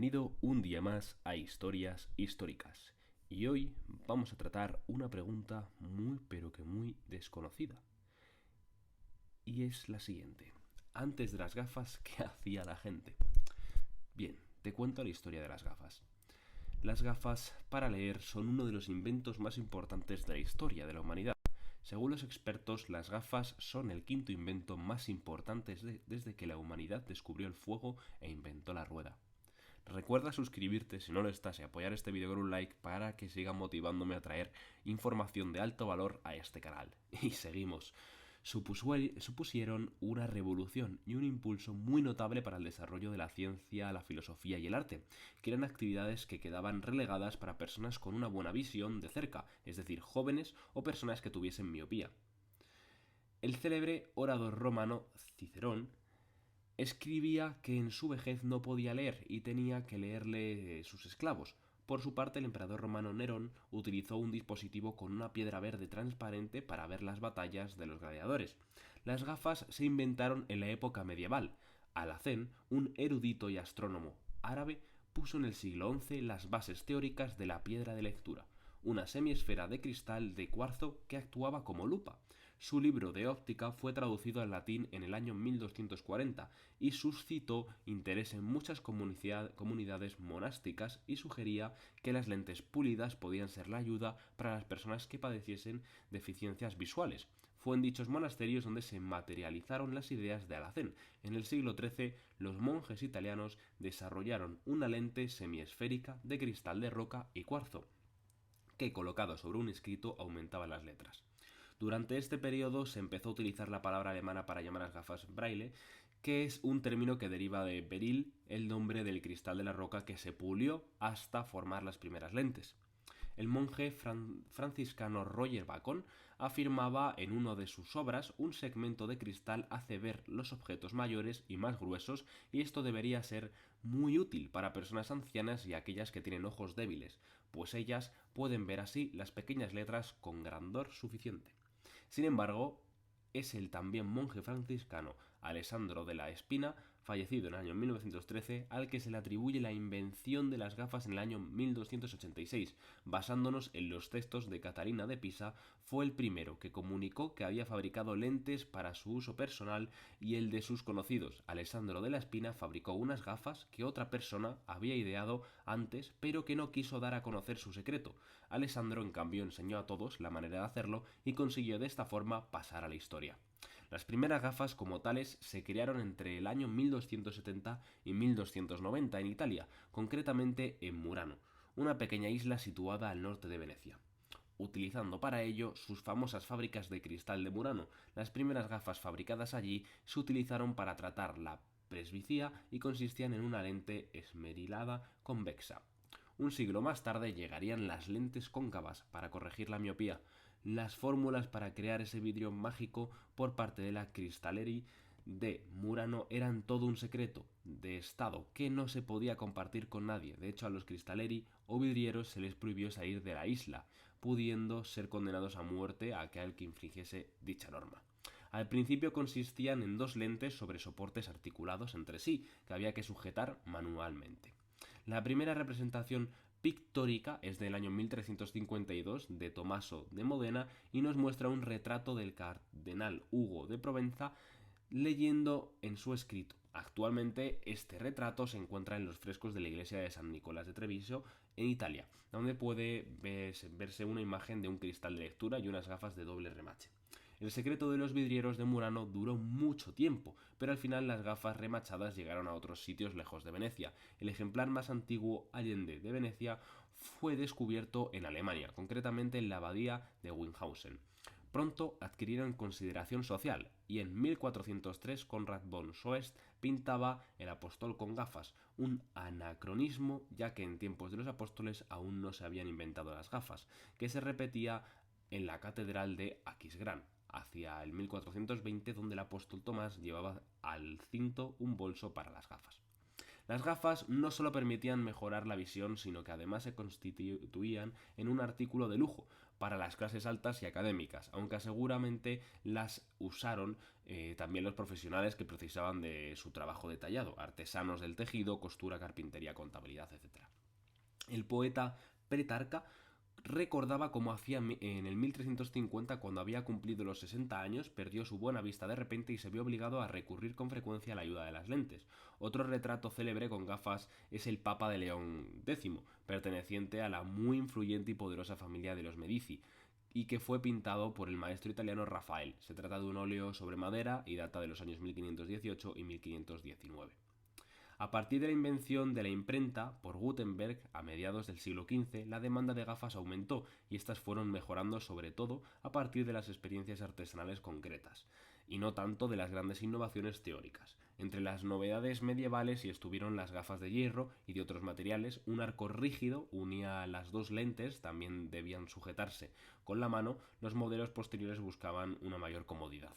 Bienvenido un día más a Historias Históricas. Y hoy vamos a tratar una pregunta muy desconocida. Y es la siguiente. Antes de las gafas, ¿qué hacía la gente? Bien, te cuento la historia de las gafas. Las gafas para leer son uno de los inventos más importantes de la historia de la humanidad. Según los expertos, las gafas son el quinto invento más importante desde que la humanidad descubrió el fuego e inventó la rueda. Recuerda suscribirte si no lo estás y apoyar este vídeo con un like para que siga motivándome a traer información de alto valor a este canal. Y seguimos. Supusieron una revolución y un impulso muy notable para el desarrollo de la ciencia, la filosofía y el arte, que eran actividades que quedaban relegadas para personas con una buena visión de cerca, es decir, jóvenes o personas que tuviesen miopía. El célebre orador romano Cicerón escribía que en su vejez no podía leer y tenía que leerle sus esclavos. Por su parte, el emperador romano Nerón utilizó un dispositivo con una piedra verde transparente para ver las batallas de los gladiadores. Las gafas se inventaron en la época medieval. Alacén, un erudito y astrónomo árabe, puso en el siglo XI las bases teóricas de la piedra de lectura, una semiesfera de cristal de cuarzo que actuaba como lupa. Su libro de óptica fue traducido al latín en el año 1240 y suscitó interés en muchas comunidades monásticas y sugería que las lentes pulidas podían ser la ayuda para las personas que padeciesen deficiencias visuales. Fue en dichos monasterios donde se materializaron las ideas de Alacén. En el siglo XIII, los monjes italianos desarrollaron una lente semiesférica de cristal de roca y cuarzo, que colocado sobre un escrito aumentaba las letras. Durante este periodo se empezó a utilizar la palabra alemana para llamar a las gafas braille, que es un término que deriva de beril, el nombre del cristal de la roca que se pulió hasta formar las primeras lentes. El monje franciscano Roger Bacon afirmaba en una de sus obras: un segmento de cristal hace ver los objetos mayores y más gruesos, y esto debería ser muy útil para personas ancianas y aquellas que tienen ojos débiles, pues ellas pueden ver así las pequeñas letras con grandor suficiente. Sin embargo, es el también monje franciscano Alessandro de la Espina, fallecido en el año 1913, al que se le atribuye la invención de las gafas en el año 1286. Basándonos en los textos de Catalina de Pisa, fue el primero que comunicó que había fabricado lentes para su uso personal y el de sus conocidos. Alessandro de la Espina fabricó unas gafas que otra persona había ideado antes, pero que no quiso dar a conocer su secreto. Alessandro, en cambio, enseñó a todos la manera de hacerlo y consiguió de esta forma pasar a la historia. Las primeras gafas como tales se crearon entre el año 1270 y 1290 en Italia, concretamente en Murano, una pequeña isla situada al norte de Venecia, utilizando para ello sus famosas fábricas de cristal de Murano. Las primeras gafas fabricadas allí se utilizaron para tratar la presbicia y consistían en una lente esmerilada convexa. Un siglo más tarde llegarían las lentes cóncavas para corregir la miopía. Las fórmulas para crear ese vidrio mágico por parte de la Cristallerie de Murano eran todo un secreto de estado que no se podía compartir con nadie. De hecho, a los Cristallerie o vidrieros se les prohibió salir de la isla, pudiendo ser condenados a muerte a aquel que infringiese dicha norma. Al principio consistían en dos lentes sobre soportes articulados entre sí, que había que sujetar manualmente. La primera representación pictórica es del año 1352 de Tommaso de Modena y nos muestra un retrato del cardenal Hugo de Provenza leyendo en su escrito. Actualmente este retrato se encuentra en los frescos de la iglesia de San Nicolás de Treviso en Italia, donde puede verse una imagen de un cristal de lectura y unas gafas de doble remache. El secreto de los vidrieros de Murano duró mucho tiempo, pero al final las gafas remachadas llegaron a otros sitios lejos de Venecia. El ejemplar más antiguo, Allende de Venecia, fue descubierto en Alemania, concretamente en la abadía de Winhausen. Pronto adquirieron consideración social, y en 1403 Conrad von Soest pintaba El apóstol con gafas, un anacronismo ya que en tiempos de los apóstoles aún no se habían inventado las gafas, que se repetía en la catedral de Aquisgrán, hacia el 1420, donde el apóstol Tomás llevaba al cinto un bolso para las gafas. Las gafas no solo permitían mejorar la visión, sino que además se constituían en un artículo de lujo para las clases altas y académicas, aunque seguramente las usaron también los profesionales que precisaban de su trabajo detallado, artesanos del tejido, costura, carpintería, contabilidad, etc. El poeta Petrarca recordaba cómo hacía en el 1350, cuando había cumplido los 60 años, perdió su buena vista de repente y se vio obligado a recurrir con frecuencia a la ayuda de las lentes. Otro retrato célebre con gafas es el Papa de León X, perteneciente a la muy influyente y poderosa familia de los Medici, y que fue pintado por el maestro italiano Rafael. Se trata de un óleo sobre madera y data de los años 1518 y 1519. A partir de la invención de la imprenta por Gutenberg a mediados del siglo XV, la demanda de gafas aumentó y estas fueron mejorando sobre todo a partir de las experiencias artesanales concretas, y no tanto de las grandes innovaciones teóricas. Entre las novedades medievales estuvieron las gafas de hierro y de otros materiales. Un arco rígido unía las dos lentes, también debían sujetarse con la mano. Los modelos posteriores buscaban una mayor comodidad.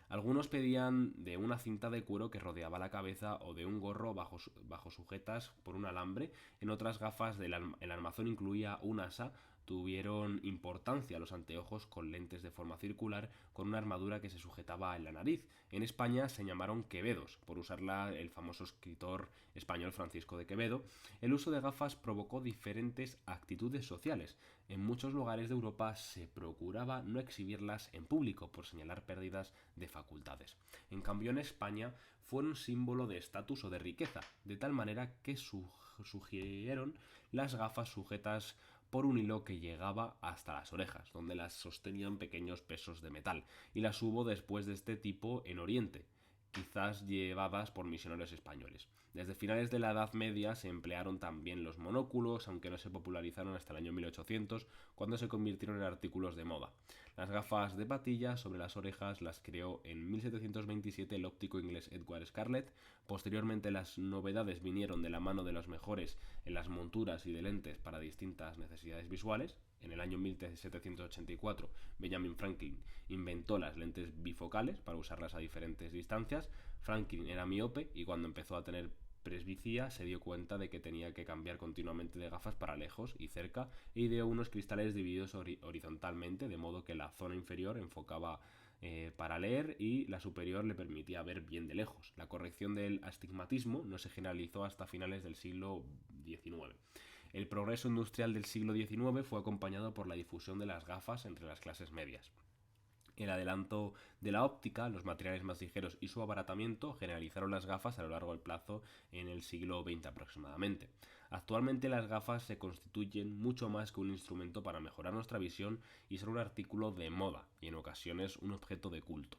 Algunos pedían de una cinta de cuero que rodeaba la cabeza o de un gorro bajo sujetas por un alambre. En otras gafas el armazón incluía un asa. Tuvieron importancia los anteojos con lentes de forma circular con una armadura que se sujetaba en la nariz. En España se llamaron quevedos, por usarla el famoso escritor español Francisco de Quevedo. El uso de gafas provocó diferentes actitudes sociales. En muchos lugares de Europa se procuraba no exhibirlas en público por señalar pérdidas de facultades. En cambio, en España fue un símbolo de estatus o de riqueza, de tal manera que sugirieron las gafas sujetas por un hilo que llegaba hasta las orejas, donde las sostenían pequeños pesos de metal, y las hubo después de este tipo en Oriente, quizás llevadas por misioneros españoles. Desde finales de la Edad Media se emplearon también los monóculos, aunque no se popularizaron hasta el año 1800, cuando se convirtieron en artículos de moda. Las gafas de patilla sobre las orejas las creó en 1727 el óptico inglés Edward Scarlett. Posteriormente las novedades vinieron de la mano de los mejores en las monturas y de lentes para distintas necesidades visuales. En el año 1784, Benjamin Franklin inventó las lentes bifocales para usarlas a diferentes distancias. Franklin era miope y cuando empezó a tener presbicia se dio cuenta de que tenía que cambiar continuamente de gafas para lejos y cerca, e ideó unos cristales divididos horizontalmente, de modo que la zona inferior enfocaba para leer y la superior le permitía ver bien de lejos. La corrección del astigmatismo no se generalizó hasta finales del siglo XIX. El progreso industrial del siglo XIX fue acompañado por la difusión de las gafas entre las clases medias. El adelanto de la óptica, los materiales más ligeros y su abaratamiento generalizaron las gafas a lo largo del plazo en el siglo XX aproximadamente. Actualmente las gafas se constituyen mucho más que un instrumento para mejorar nuestra visión y son un artículo de moda y en ocasiones un objeto de culto.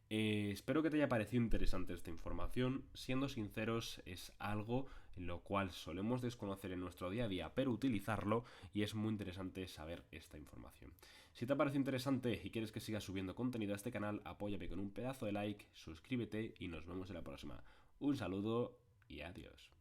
Espero que te haya parecido interesante esta información. Siendo sinceros, es algo en lo cual solemos desconocer en nuestro día a día, pero utilizarlo, y es muy interesante saber esta información. Si te ha parecido interesante y quieres que siga subiendo contenido a este canal, apóyame con un pedazo de like, suscríbete y nos vemos en la próxima. Un saludo y adiós.